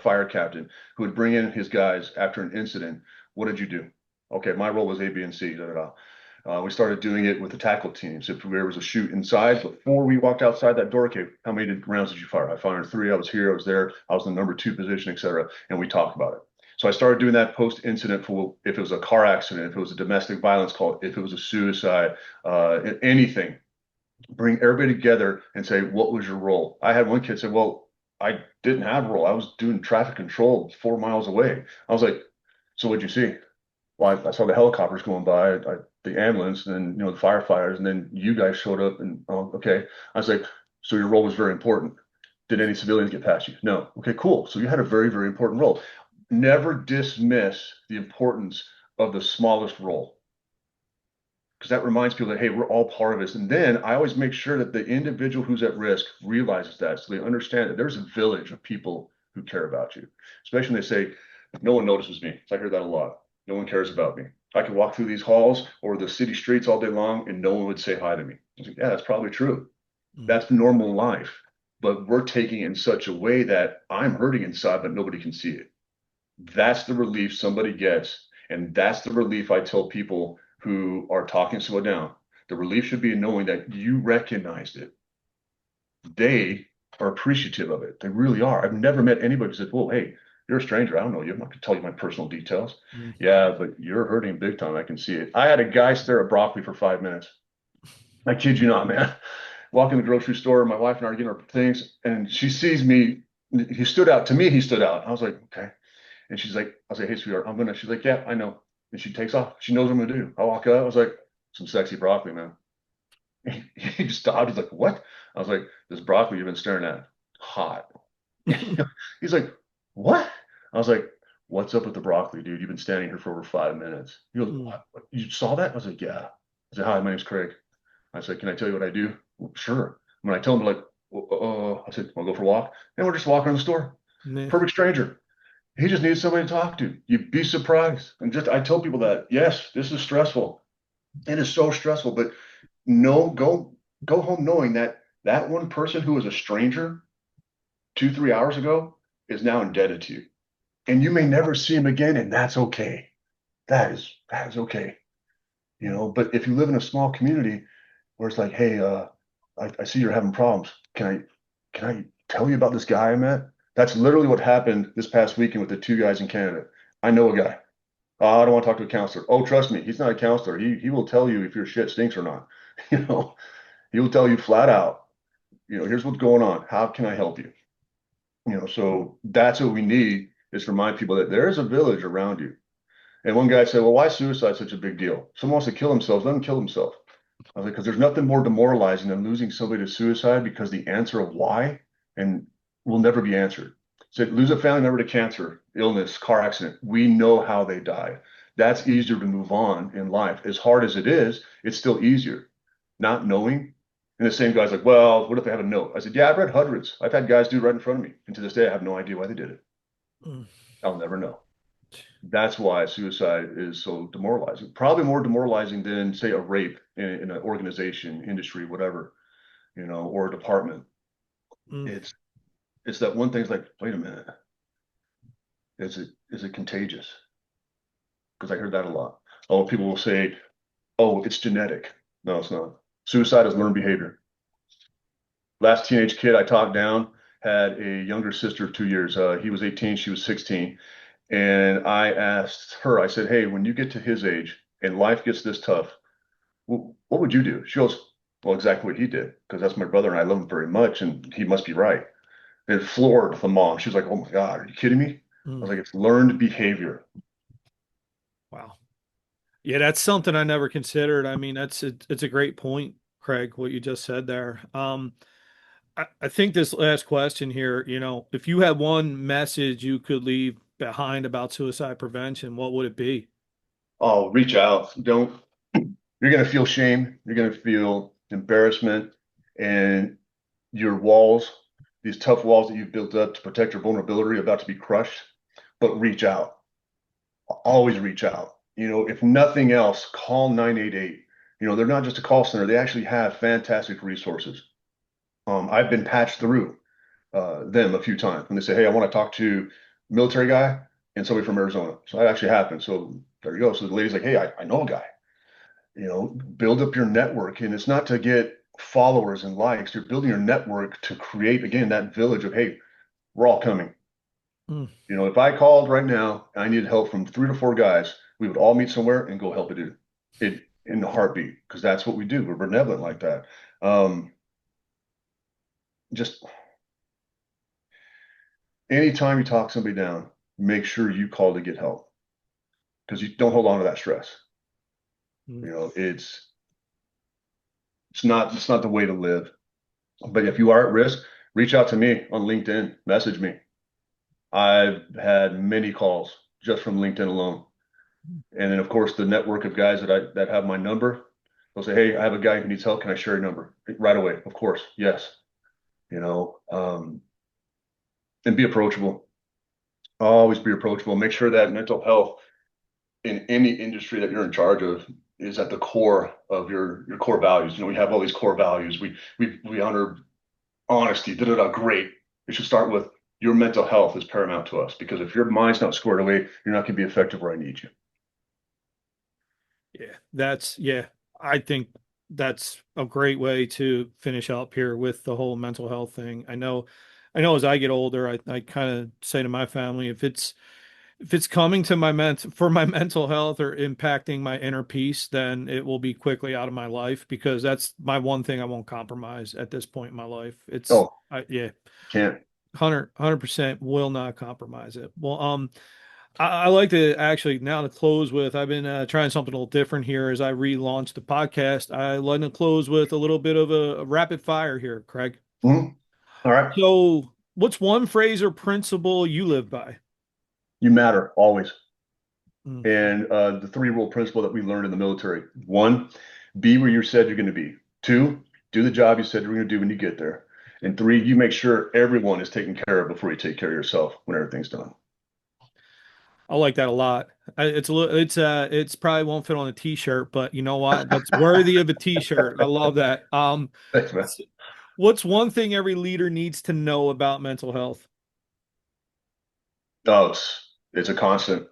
fire captain who would bring in his guys after an incident. What did you do? Okay, my role was A, B, and C. Da, da, da. We started doing it with the tackle teams. If there was a shoot inside, before we walked outside that door, okay, how many rounds did you fire? I fired three. I was here. I was there. I was in the number two position, etc. And we talked about it. So I started doing that post incident for if it was a car accident, if it was a domestic violence call, if it was a suicide, anything, bring everybody together and say, what was your role? I had one kid say, well, I didn't have a role. I was doing traffic control 4 miles away. I was like, so what'd you see? Well, I saw the helicopters going by, the ambulance, and then, the firefighters, and then you guys showed up and, oh, okay. I was like, so your role was very important. Did any civilians get past you? No. Okay, cool. So you had a very, very important role. Never dismiss the importance of the smallest role. because that reminds people that, hey, we're all part of this. And then I always make sure that the individual who's at risk realizes that so they understand that there's a village of people who care about you, especially when they say, no one notices me. So I hear that a lot. No one cares about me. I could walk through these halls or the city streets all day long and no one would say hi to me. I was like, yeah, that's probably true. Mm, That's normal life. But we're taking it in such a way that I'm hurting inside, but nobody can see it. That's the relief somebody gets. And that's the relief I tell people who are talking someone down. The relief should be in knowing that you recognized it. They are appreciative of it. They really are. I've never met anybody who said, "Well, hey, you're a stranger. I don't know you. I'm not going to tell you my personal details." mm, Yeah, but you're hurting big time. I can see it. I had a guy stare at broccoli for 5 minutes. I kid you not, man. Walk in the grocery store, my wife and I are getting our things, and she sees me. He stood out. To me, he stood out. I was like, okay. And she's like, I was like, hey, sweetheart, I'm gonna. She's like, yeah, I know. And she takes off. She knows what I'm gonna do. I walk out. I was like, some sexy broccoli, man. He just stopped. He's like, what? I was like, this broccoli you've been staring at, hot. He's like, what? I was like, what's up with the broccoli, dude? You've been standing here for over 5 minutes. He goes, mm, what? You saw that? I was like, yeah. I said, hi, my name's Craig. I said, can I tell you what I do? Well, sure. When I tell him, like, I said, want to go for a walk? And we're just walking in the store. nah, Perfect stranger. He just needs somebody to talk to. You'd be surprised. And just, I tell people that, yes, this is stressful. It is so stressful, but no, go home knowing that that one person who was a stranger 2, 3 hours ago is now indebted to you. And you may never see him again, and that's okay. That is okay. But if you live in a small community where it's like, hey, I see you're having problems. Can I tell you about this guy I met? That's literally what happened this past weekend with the two guys in Canada. I know a guy. Oh, I don't want to talk to a counselor. Oh, trust me, he's not a counselor. He will tell you if your shit stinks or not. You know, he will tell you flat out, here's what's going on. How can I help you? So that's what we need is to remind people that there is a village around you. And one guy said, well, why is suicide such a big deal? Someone wants to kill themselves, let them kill themselves. I was like, because there's nothing more demoralizing than losing somebody to suicide because the answer of why and will never be answered. So lose a family member to cancer, illness, car accident. We know how they died. That's easier to move on in life. As hard as it is, it's still easier. Not knowing. And the same guy's like, well, what if they have a note? I said, yeah, I've read hundreds. I've had guys do it right in front of me. And to this day, I have no idea why they did it. mm, I'll never know. That's why suicide is so demoralizing. Probably more demoralizing than, say, a rape in an organization, industry, whatever, or a department. mm, It's that one thing's like, wait a minute, is it contagious? Because I heard that a lot. Oh, people will say, oh, it's genetic. No, it's not. Suicide is learned behavior. Last teenage kid I talked down had a younger sister of 2 years. He was 18, she was 16. And I asked her, I said, hey, when you get to his age and life gets this tough, what would you do? She goes, well, exactly what he did, because that's my brother and I love him very much, and he must be right. It floored the mom. She was like, oh my God, are you kidding me? I was mm. like, it's learned behavior. Wow. Yeah, that's something I never considered. I mean, it's a great point, Craig, what you just said there. I think this last question here, if you had one message you could leave behind about suicide prevention, what would it be? Oh, reach out. Don't, you're going to feel shame. You're going to feel embarrassment, and your walls, these tough walls that you've built up to protect your vulnerability, are about to be crushed. But reach out. Always reach out. If nothing else, call 988. They're not just a call center, they actually have fantastic resources. I've been patched through them a few times when they say, hey, I want to talk to a military guy and somebody from Arizona. So that actually happened. So there you go. So the lady's like, hey, I know a guy. Build up your network. And it's not to get followers and likes. You're building your network to create, again, that village of, hey, we're all coming. Mm, If I called right now and I needed help from 3 to 4 guys, we would all meet somewhere and go help a dude in a heartbeat, because that's what we do. We're benevolent like that. Um, just anytime you talk somebody down, make sure you call to get help, because you don't hold on to that stress. mm, It's not the way to live. But if you are at risk, reach out to me on LinkedIn, message me. I've had many calls just from LinkedIn alone. And then of course the network of guys that have my number. They'll say, hey, I have a guy who needs help. Can I share your number? Right away. Of course. Yes. You know, and be approachable. Always be approachable. Make sure that mental health in any industry that you're in charge of is at the core of your core values. You know, we have all these core values. We honor honesty. Da da da. Great. It should start with your mental health is paramount to us because if your mind's not squared away, you're not going to be effective where I need you. Yeah, I think that's a great way to finish up here with the whole mental health thing. I know as I get older, I kind of say to my family, if it's coming to for my mental health or impacting my inner peace, then it will be quickly out of my life because that's my one thing I won't compromise at this point in my life. Oh, Yeah, can't. 100% will not compromise it. Well, I like to actually now to close with. I've been trying something a little different here as I relaunch the podcast. I like to close with a little bit of a rapid fire here, Craig. Mhm. All right. So, what's one phrase or principle you live by? You matter always. Mm. And the three rule principle that we learned in the military: one, be where you said you're going to be; two, do the job you said you're going to do when you get there; and three, you make sure everyone is taken care of before you take care of yourself when everything's done. I like that a lot. It's a little, it's probably won't fit on a t-shirt, but you know what? That's worthy of a t-shirt. I love that. Thanks, man. What's one thing every leader needs to know about mental health? Oh, it's a constant.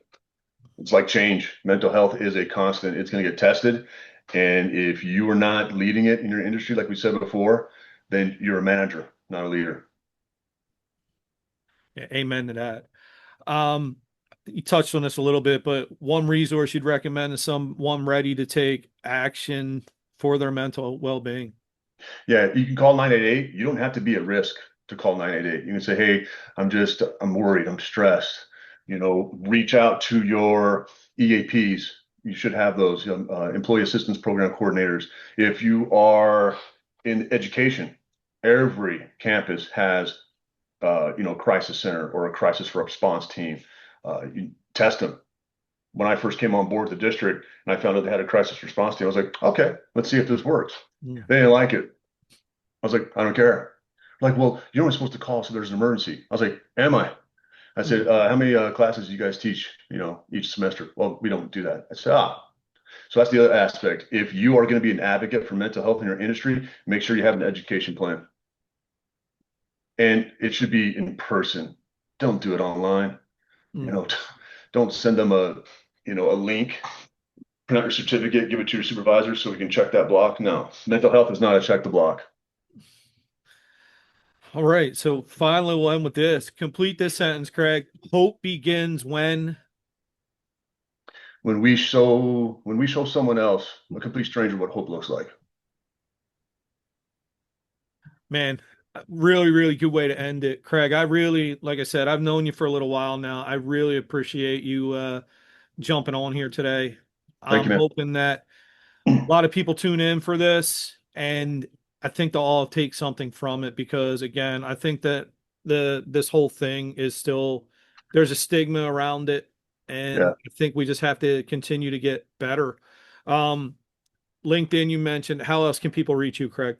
It's like change. Mental health is a constant. It's going to get tested. And if you are not leading it in your industry, like we said before, then you're a manager, not a leader. Yeah, amen to that. Um, you touched on this a little bit, but one resource you'd recommend to someone ready to take action for their mental well-being. Yeah, you can call 988. You don't have to be at risk to call 988. You can say, hey, I'm worried, I'm stressed. You know, reach out to your EAPs. You should have those, employee assistance program coordinators. If you are in education, every campus has, crisis center or a crisis response team. You test them. When I first came on board the district and I found out they had a crisis response team, I was like, okay, let's see if this works. Mm. They didn't like it. I was like, I don't care. Like, well, you're only supposed to call so there's an emergency. I was like, am I? I said, Mm. how many classes do you guys teach, each semester? Well, we don't do that. I said, so that's the other aspect. If you are going to be an advocate for mental health in your industry, make sure you have an education plan. And it should be in person. Don't do it online. You Mm. know, don't send them a link, print out your certificate, give it to your supervisor so we can check that block. No, mental health is not a check the block. All right. So finally, we'll end with this. Complete this sentence, Craig. Hope begins when, When we show someone else, a complete stranger, what hope looks like. man, really, really good way to end it. Craig, I really, like I said, I've known you for a little while now. I really appreciate you jumping on here today. Thank you, I'm man. hoping that a lot of people tune in for this, and I think they'll all take something from it because, again, I think that this whole thing is still there's a stigma around it, Yeah, and I think we just have to continue to get better. Um, LinkedIn, you mentioned. How else can people reach you, Craig?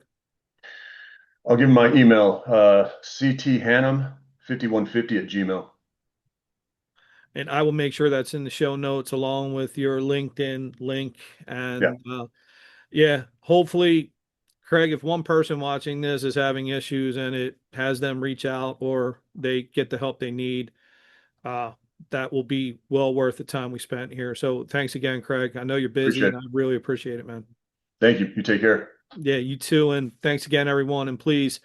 I'll give him my email, cthannum5150 at Gmail. And I will make sure that's in the show notes along with your LinkedIn link. Yeah, And yeah, hopefully, Craig, if one person watching this is having issues and it has them reach out or they get the help they need, uh, that will be well worth the time we spent here. So thanks again, Craig. I know you're busy appreciate and it. I really appreciate it, man. Thank you. You take care. Yeah, you too. And thanks again, everyone. And please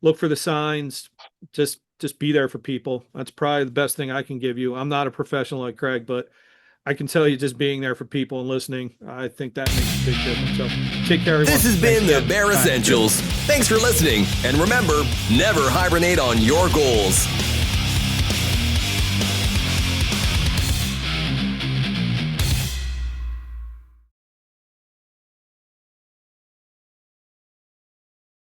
look for the signs. Just be there for people. That's probably the best thing I can give you. I'm not a professional like Craig, but I can tell you just being there for people and listening, I think that makes a big difference. So take care, everyone. This has Thanks been the again. Bare Bye. Essentials. Thanks for listening. And remember, never hibernate on your goals.